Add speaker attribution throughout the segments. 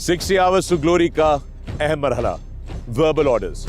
Speaker 1: 60 Hours to Glory का अहम मरहला, verbal orders.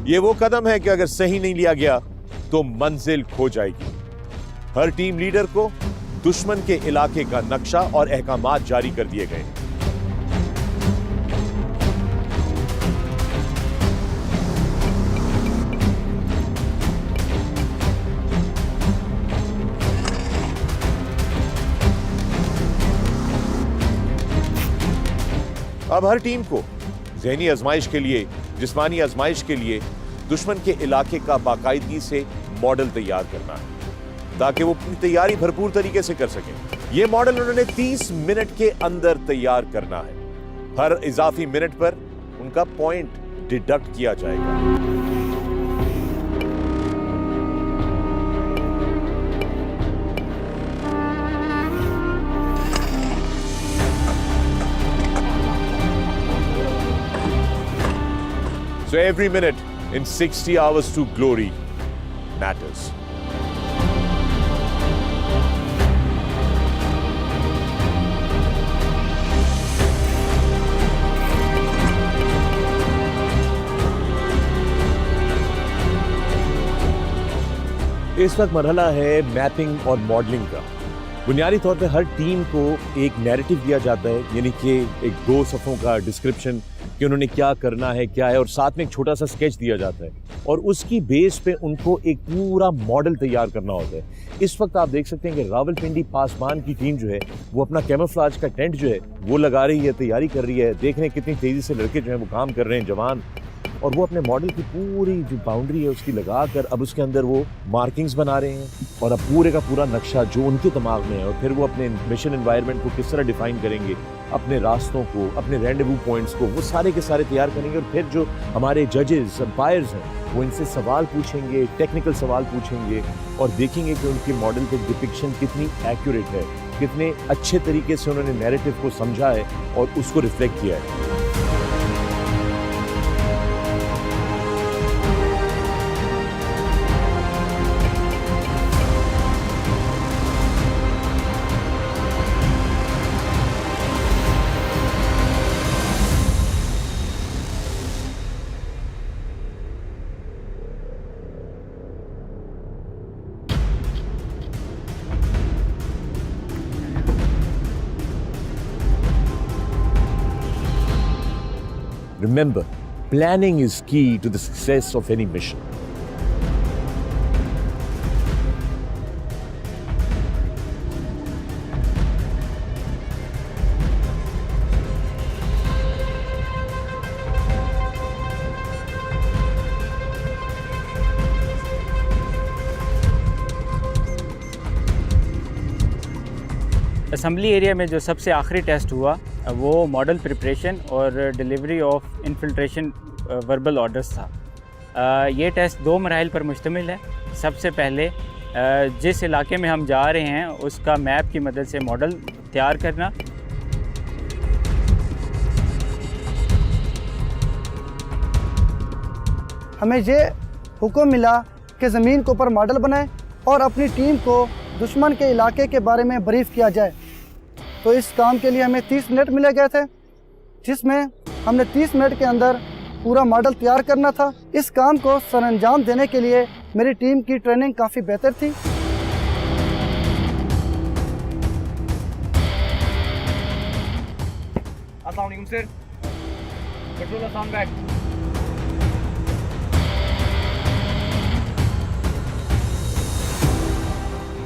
Speaker 1: ये वो कदम है कि अगर सही नहीं लिया गया तो मंजिल खो जाएगी। हर टीम लीडर को दुश्मन के इलाके का नक्शा और अहकामात जारी कर दिए गए। अब हर टीम को ज़हनी आजमाइश के लिए, जिस्मानी आजमाइश के लिए दुश्मन के इलाके का बाकायदगी से मॉडल तैयार करना है ताकि वो अपनी तैयारी भरपूर तरीके से कर सकें। ये मॉडल उन्होंने 30 मिनट के अंदर तैयार करना है। हर इजाफी मिनट पर उनका पॉइंट डिडक्ट किया जाएगा। So every minute in 60 Hours to Glory matters. इस वक्त मरहला है मैपिंग और मॉडलिंग का। बुनियादी तौर पे हर टीम को एक नैरेटिव दिया जाता है, यानी कि एक 2 सफ़ों का डिस्क्रिप्शन कि उन्होंने क्या करना है, क्या है, और साथ में एक छोटा सा स्केच दिया जाता है और उसकी बेस पे उनको एक पूरा मॉडल तैयार करना होता है। इस वक्त आप देख सकते हैं कि रावलपिंडी पासबान की टीम जो है वो अपना कैमोफ्लेज का टेंट जो है वो लगा रही है, तैयारी कर रही है। देख रहे हैं कितनी तेज़ी से लड़के जो हैं वो काम कर रहे हैं, जवान, और वो अपने मॉडल की पूरी जो बाउंड्री है उसकी लगा कर अब उसके अंदर वो मार्किंग्स बना रहे हैं और अब पूरे का पूरा नक्शा जो उनके दिमाग में है, और फिर वो अपने मिशन एनवायरनमेंट को किस तरह डिफाइन करेंगे, अपने रास्तों को, अपने रेंडेवू पॉइंट्स को, वो सारे के सारे तैयार करेंगे। और फिर जो हमारे जजेस, अंपायर्स हैं, वो इनसे सवाल पूछेंगे, टेक्निकल सवाल पूछेंगे और देखेंगे कि उनके मॉडल की डिपिक्शन कितनी एक्यूरेट है, कितने अच्छे तरीके से उन्होंने नैरेटिव को समझा है और उसको रिफ्लेक्ट किया है। Remember, planning is key to the success of any mission.
Speaker 2: Assembly area में जो सबसे आखिरी टेस्ट हुआ वो मॉडल प्रिपरेशन और delivery of infiltration verbal orders था। ये टेस्ट 2 मराहिल पर मुश्तमिल है। सबसे पहले जिस इलाके में हम जा रहे हैं उसका मैप की मदद से मॉडल तैयार करना,
Speaker 3: हमें ये हुक्म मिला कि ज़मीन के ऊपर मॉडल बनाएं और अपनी टीम को दुश्मन के इलाके के बारे में ब्रीफ किया जाए। तो इस काम के लिए हमें 30 मिनट मिले गए थे, जिसमें हमने 30 मिनट के अंदर पूरा मॉडल तैयार करना था। इस काम को सरअंजाम देने के लिए मेरी टीम की ट्रेनिंग काफ़ी बेहतर थी।
Speaker 4: अस्सलाम वालेकुम सर, कंट्रोलर साउंड बैक।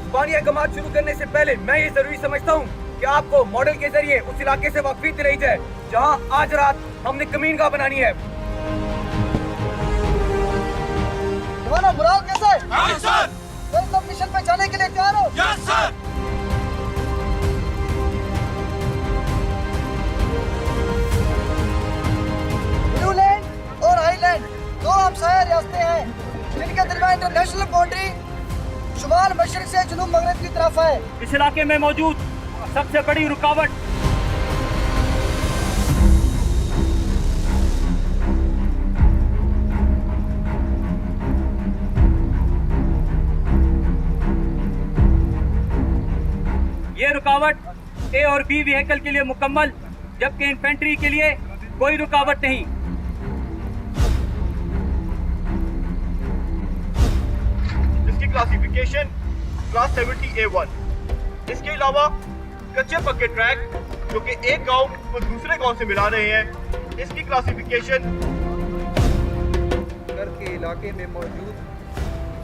Speaker 4: जुबानी अहकामात शुरू करने से पहले मैं ये जरूरी समझता हूँ कि आपको मॉडल के जरिए उस इलाके से वाकिफ रही जाए जहाँ आज रात हमने कमीनगाह बनानी है।
Speaker 3: जवानों, मुराद कैसा है?
Speaker 4: हाँ सर।
Speaker 3: तुम मिशन पे जाने के लिए तैयार हो?
Speaker 4: Yes sir.
Speaker 3: ब्लू लैंड और आइलैंड 2 हमसाया रियासतें हैं जिनके दरमियान इंटरनेशनल बाउंड्री शुमाल मशरिक से जुनूब मगरब की तरफ है।
Speaker 2: इस इलाके में मौजूद सबसे बड़ी रुकावट रुकावट ए और बी व्हीकल के लिए मुकम्मल, जबकि इन्फेंट्री के लिए कोई रुकावट नहीं।
Speaker 5: इसकी क्लासिफिकेशन क्लास 70A1। इसके अलावा कच्चे पक्के ट्रैक जो कि एक गांव को दूसरे गांव से मिला रहे हैं, इसकी क्लासिफिकेशन
Speaker 6: घर के इलाके में मौजूद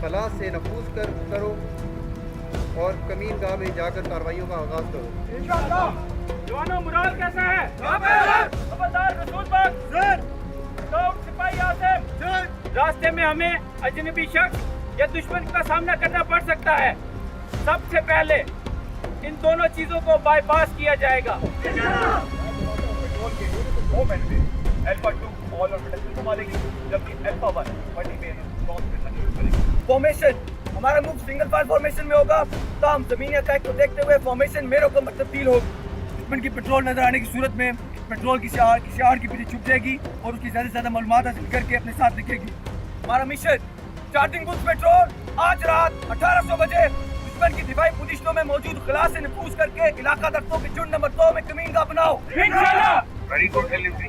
Speaker 6: खला से नफूज करो और कमीन गाह में जाकर कार्रवाइयों का आगाज करो।
Speaker 2: जवानों मुराल कैसा है? खबरदार रसूल बाग सर, सिपाही आसिम, रास्ते में हमें अजनबी शख्स या दुश्मन का सामना करना पड़ सकता है। सबसे पहले इन दोनों चीजों को बाईपास किया जाएगा।
Speaker 4: फॉर्मेशन, हमारा मूव सिंगल फायर फॉर्मेशन में होगा, तो हम जमीनी अटैक को देखते हुए फॉर्मेशन मेरों को तब्दील होगी। दुश्मन की पेट्रोल नजर आने की सूरत में पेट्रोल की शियार के पीछे छुप जाएगी और उसकी ज्यादा से ज्यादा मालूमात हासिल करके अपने साथ रखेगी। हमारा मिशन चार्जिंग बूथ पेट्रोल आज रात 1800 बजे दुश्मन की दिफाई पोजीशनों में मौजूद खला से नफूज करके इलाका दस्तों के झुंड नंबर 2 में कमीन का बनाओ। इंशाल्लाह।
Speaker 5: Ready for delivery.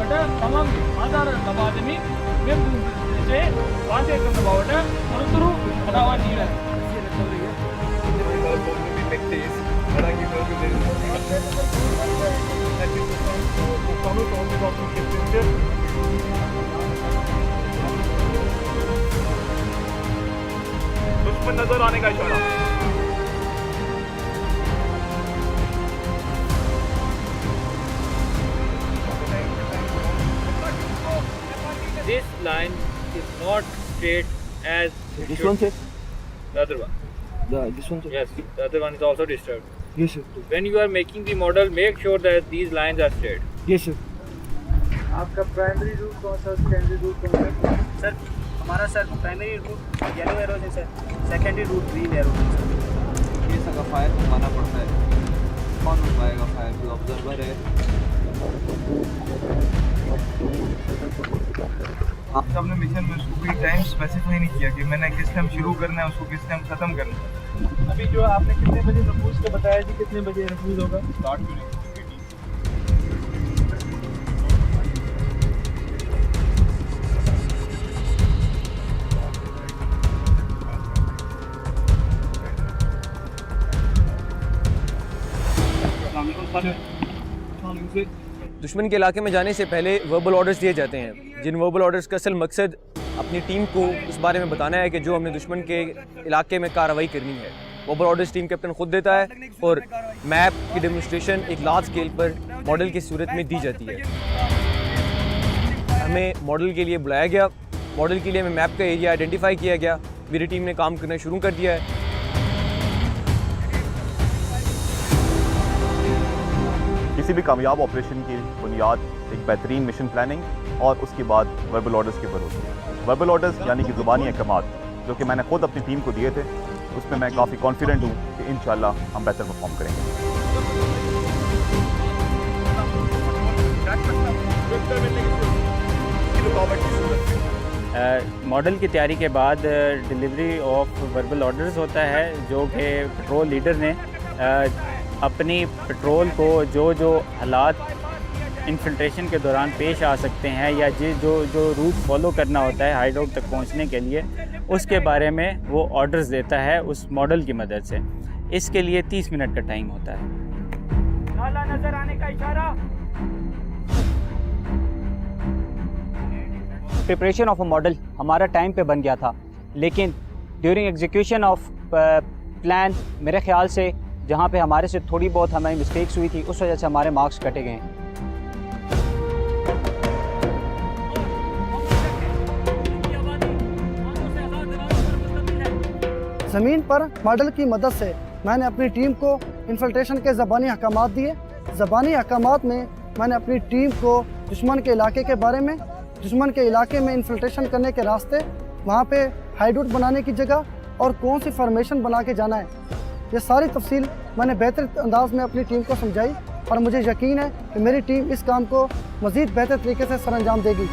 Speaker 2: ऑर्डर तमाम आधार नवाजमी में से वांटे करने बावटे परंतु बनावा नहीं है।
Speaker 5: दुश्मन नजर आने का इशारा।
Speaker 2: This line is not straight as
Speaker 3: This one, sir?
Speaker 2: the other one.
Speaker 3: This one, sir?
Speaker 2: Yes, the other one is also disturbed.
Speaker 3: Yes, sir.
Speaker 2: When you are making the model, make sure that these lines are straight.
Speaker 3: Yes, sir.
Speaker 6: आपका primary route कौन सा, secondary route कौन सा?
Speaker 7: Sir हमारा sir primary route yellow arrow है sir, secondary route green arrow है sir.
Speaker 6: ये सका फायर घुमाना पड़ता है, कौन घुमाएगा फायर? जो ऑब्जर्वर है।
Speaker 5: आप सबने मिशन में उसको कोई टाइम स्पेसिफाई नहीं किया कि मैंने किस टाइम शुरू करना है, उसको किस टाइम खत्म करना है।
Speaker 6: अभी जो आपने कितने बजे नफूज को बताया जी, कितने बजे नफूज होगा?
Speaker 5: स्टार्ट करें।
Speaker 8: दुश्मन के इलाके में जाने से पहले वर्बल ऑर्डर्स दिए जाते हैं, जिन वर्बल ऑर्डर्स का असल मकसद अपनी टीम को इस बारे में बताना है कि जो हमने दुश्मन के इलाके में कार्रवाई करनी है। वर्बल ऑर्डर्स टीम कैप्टन खुद देता है और मैप की डेमोन्स्ट्रेशन एक लार्ज स्केल पर मॉडल की सूरत में दी जाती है। हमें मॉडल के लिए बुलाया गया, मॉडल के लिए हमें मैप का एरिया आइडेंटिफाई किया गया, मेरी टीम ने काम करना शुरू कर दिया है।
Speaker 9: किसी भी कामयाब ऑपरेशन की बुनियाद एक बेहतरीन मिशन प्लानिंग और उसके बाद वर्बल ऑर्डर्स के ऊपर होती है। वर्बल ऑर्डर्स यानी कि ज़ुबानी अहकामात जो कि मैंने खुद अपनी टीम को दिए थे, उसमें मैं काफ़ी कॉन्फिडेंट हूँ कि इंशाल्लाह हम बेहतर परफॉर्म करेंगे।
Speaker 2: मॉडल की तैयारी के बाद डिलीवरी ऑफ वर्बल ऑर्डर्स होता है, जो कि पेट्रोल लीडर ने अपनी पेट्रोल को जो हालात इन्फिल्ट्रेशन के दौरान पेश आ सकते हैं या जो रूट फॉलो करना होता है हाइडआउट तक पहुंचने के लिए, उसके बारे में वो ऑर्डर्स देता है उस मॉडल की मदद से। इसके लिए 30 मिनट का टाइम होता है।
Speaker 4: नाला नजर आने का इशारा।
Speaker 7: प्रिपरेशन ऑफ अ मॉडल हमारा टाइम पे बन गया था, लेकिन ड्यूरिंग एग्जीक्यूशन ऑफ प्लान मेरे ख्याल से जहाँ पे हमारे से थोड़ी बहुत हमारी मिस्टेक्स हुई थी, उस वजह से हमारे मार्क्स कटे गए हैं।
Speaker 3: ज़मीन पर मॉडल की मदद से मैंने अपनी टीम को इन्फिल्ट्रेशन के ज़बानी अहकामात दिए। ज़बानी अहकामात में मैंने अपनी टीम को दुश्मन के इलाके के बारे में, दुश्मन के इलाके में इन्फिल्ट्रेशन करने के रास्ते, वहाँ पे हाइडआउट बनाने की जगह और कौन सी फॉर्मेशन बना के जाना है, ये सारी तफसील मैंने बेहतर अंदाज में अपनी टीम को समझाई और मुझे यकीन है कि मेरी टीम इस काम को मज़ीद बेहतर तरीके से सरअंजाम देगी।